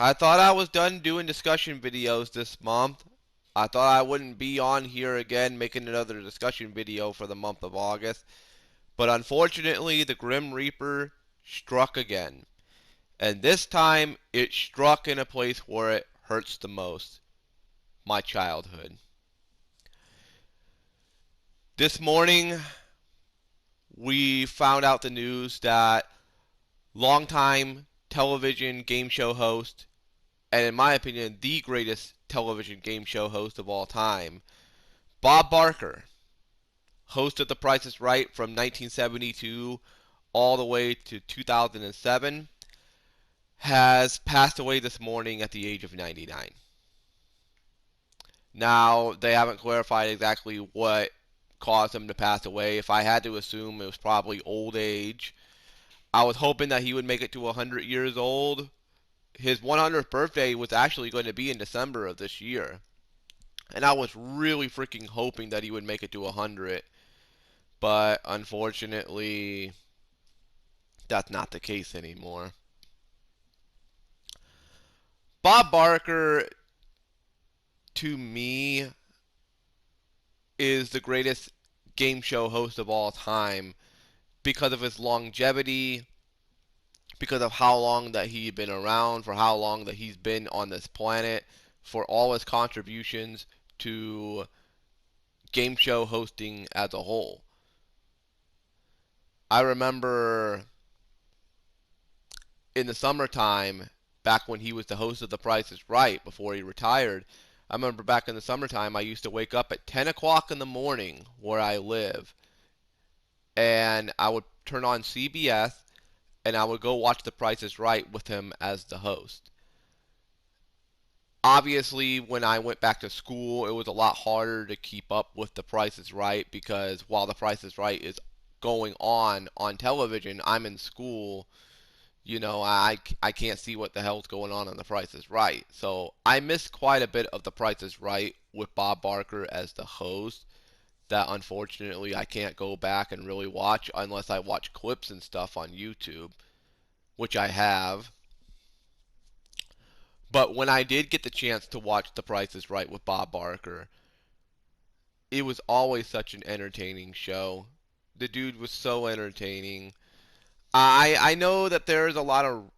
I thought I was done doing discussion videos this month. I thought I wouldn't be on here again making another discussion video for the month of August. But unfortunately, the Grim Reaper struck again. And this time, it struck in a place where it hurts the most. My childhood. This morning, we found out the news that longtime television game show host, and in my opinion, the greatest television game show host of all time, Bob Barker, host of The Price is Right from 1972 all the way to 2007, has passed away this morning at the age of 99. Now, they haven't clarified exactly what caused him to pass away. If I had to assume, it was probably old age. I was hoping that he would make it to 100 years old. His 100th birthday was actually going to be in December of this year. And I was really freaking hoping that he would make it to 100. But unfortunately, that's not the case anymore. Bob Barker, to me, is the greatest game show host of all time because of his longevity, because of how long that he's been around, for how long that he's been on this planet, for all his contributions to game show hosting as a whole. I remember in the summertime, back when he was the host of The Price is Right before he retired, I remember back in the summertime, I used to wake up at 10 o'clock in the morning where I live, and I would turn on CBS, and I would go watch The Price is Right with him as the host. Obviously, when I went back to school, it was a lot harder to keep up with The Price is Right because while The Price is Right is going on television, I'm in school. I can't see what the hell's going on The Price is Right. So I missed quite a bit of The Price is Right with Bob Barker as the host that unfortunately I can't go back and really watch unless I watch clips and stuff on YouTube, which I have. But when I did get the chance to watch The Price is Right with Bob Barker, it was always such an entertaining show. The dude was so entertaining. I know that there's a lot of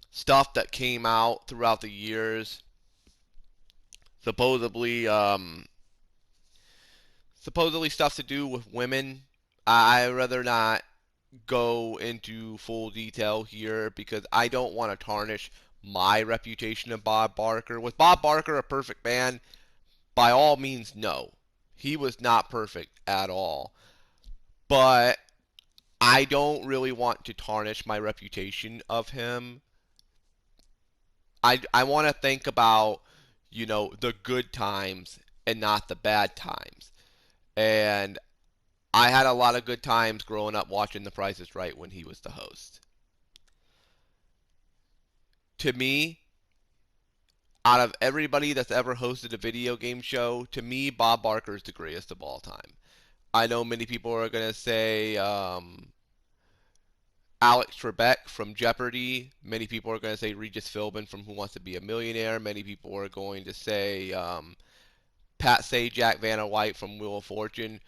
stuff that came out throughout the years, supposedly supposedly stuff to do with women. I'd rather not go into full detail here because I don't want to tarnish my reputation of Bob Barker. Was Bob Barker a perfect man? By all means, no. He was not perfect at all. But I don't really want to tarnish my reputation of him. I want to think about, the good times and not the bad times. And I had a lot of good times growing up watching The Price is Right when he was the host. To me, out of everybody that's ever hosted a video game show, to me, Bob Barker is the greatest of all time. I know many people are going to say Alex Trebek from Jeopardy! Many people are going to say Regis Philbin from Who Wants to Be a Millionaire! Many people are going to say Pat Sajak, Vanna White from Wheel of Fortune.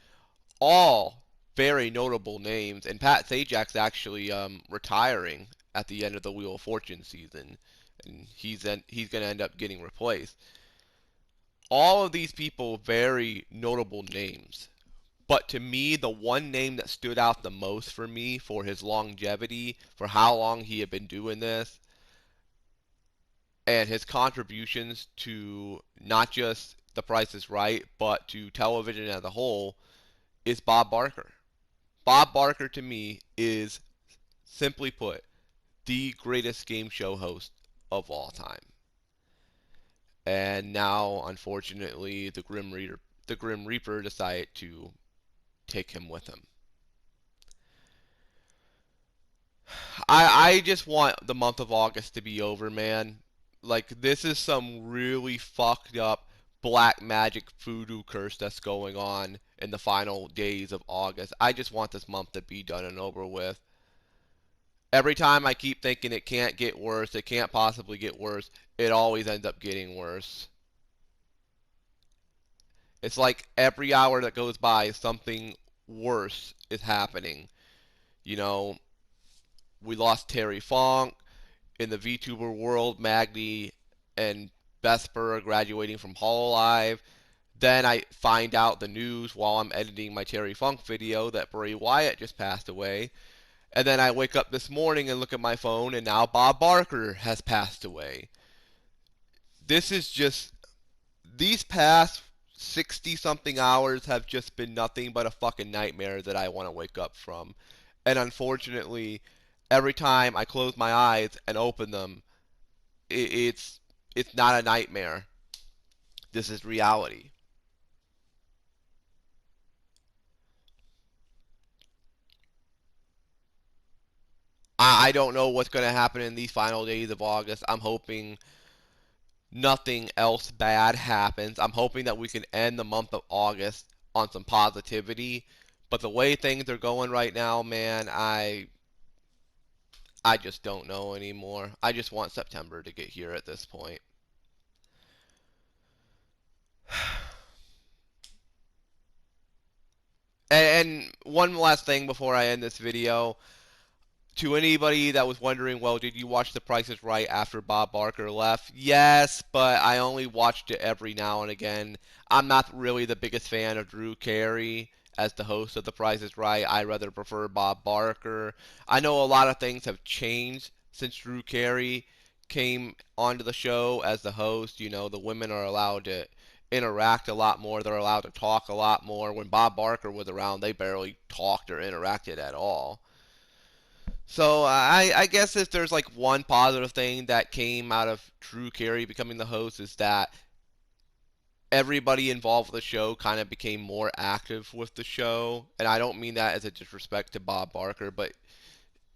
All very notable names, and Pat Sajak's actually retiring at the end of the Wheel of Fortune season, and he's going to end up getting replaced. All of these people very notable names. But to me, the one name that stood out the most for me for his longevity, for how long he had been doing this, and his contributions to not just The Price is Right, but to television as a whole, is Bob Barker. Bob Barker, to me, is, simply put, the greatest game show host of all time. And now, unfortunately, the Grim Reaper decided to take him with him. I just want the month of August to be over, man. Like, this is some really fucked up black magic voodoo curse that's going on in the final days of August. I just want this month to be done and over with. Every time I keep thinking it can't get worse, it can't possibly get worse, it always ends up getting worse. It's like every hour that goes by, something worse is happening. You know, we lost Terry Funk. In the VTuber world, Magni and Vesper are graduating from Hololive. Then I find out the news while I'm editing my Terry Funk video that Bray Wyatt just passed away. And then I wake up this morning and look at my phone, and now Bob Barker has passed away. This is just, these past 60 something hours have just been nothing but a fucking nightmare that I want to wake up from. And unfortunately, every time I close my eyes and open them, it's not a nightmare. This is reality. I don't know what's going to happen in these final days of August. I'm hoping nothing else bad happens. I'm hoping that we can end the month of August on some positivity. But the way things are going right now, man, I just don't know anymore. I just want September to get here at this point. And one last thing before I end this video. To anybody that was wondering, well, did you watch The Price is Right after Bob Barker left? Yes, but I only watched it every now and again. I'm not really the biggest fan of Drew Carey as the host of The Price is Right. I rather prefer Bob Barker. I know a lot of things have changed since Drew Carey came onto the show as the host. You know, the women are allowed to interact a lot more. They're allowed to talk a lot more. When Bob Barker was around, they barely talked or interacted at all. So I guess if there's like one positive thing that came out of Drew Carey becoming the host is that everybody involved with the show kind of became more active with the show. And I don't mean that as a disrespect to Bob Barker, but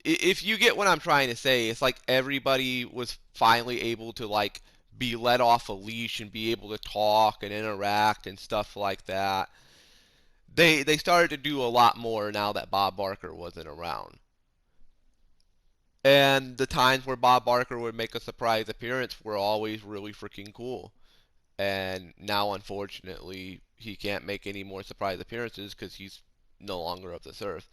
if you get what I'm trying to say, it's like everybody was finally able to like be let off a leash and be able to talk and interact and stuff like that. They started to do a lot more now that Bob Barker wasn't around. And the times where Bob Barker would make a surprise appearance were always really freaking cool. And now, unfortunately, he can't make any more surprise appearances because he's no longer of this earth.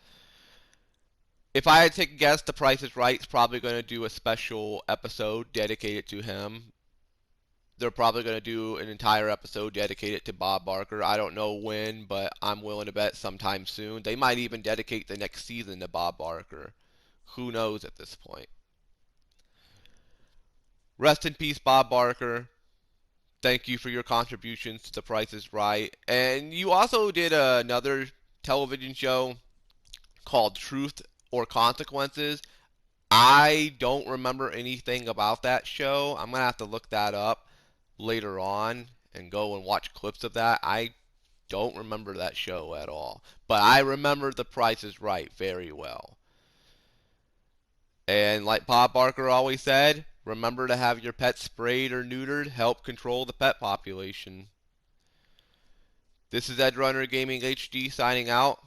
If I had to take a guess, The Price is Right is probably going to do a special episode dedicated to him. They're probably going to do an entire episode dedicated to Bob Barker. I don't know when, but I'm willing to bet sometime soon. They might even dedicate the next season to Bob Barker. Who knows at this point? Rest in peace, Bob Barker. Thank you for your contributions to The Price is Right. And you also did another television show called Truth or Consequences. I don't remember anything about that show. I'm going to have to look that up later on and go and watch clips of that. I don't remember that show at all. But I remember The Price is Right very well. And like Bob Barker always said, remember to have your pet sprayed or neutered. Help control the pet population. This is Edrunner Gaming HD signing out.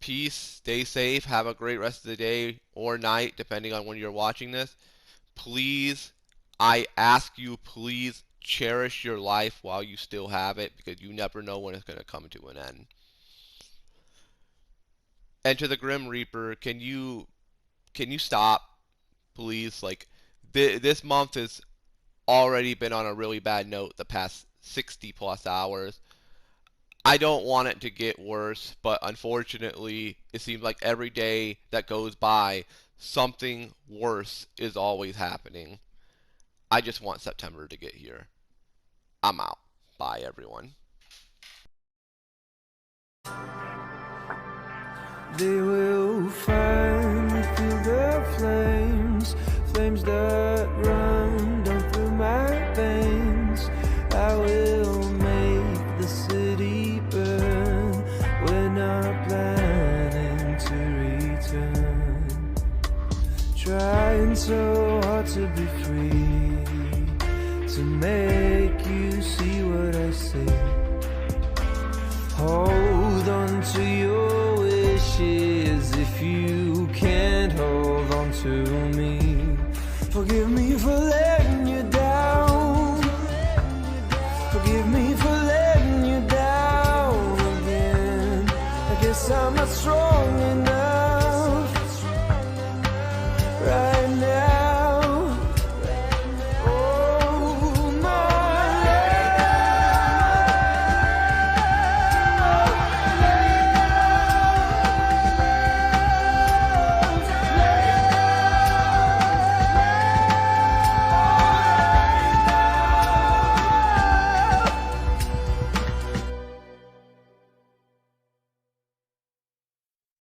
Peace. Stay safe. Have a great rest of the day or night, depending on when you're watching this. Please, I ask you, please cherish your life while you still have it, because you never know when it's going to come to an end. And to the Grim Reaper, can you stop? Please, like, this month has already been on a really bad note the past 60 plus hours. I don't want it to get worse, but unfortunately, it seems like every day that goes by, something worse is always happening. I just want September to get here. I'm out. Bye, everyone. They will find me through the flames, flames that run down through my veins. I will make the city burn. We're not planning to return. Trying so hard to be free, to make you see what I see. Hold on to your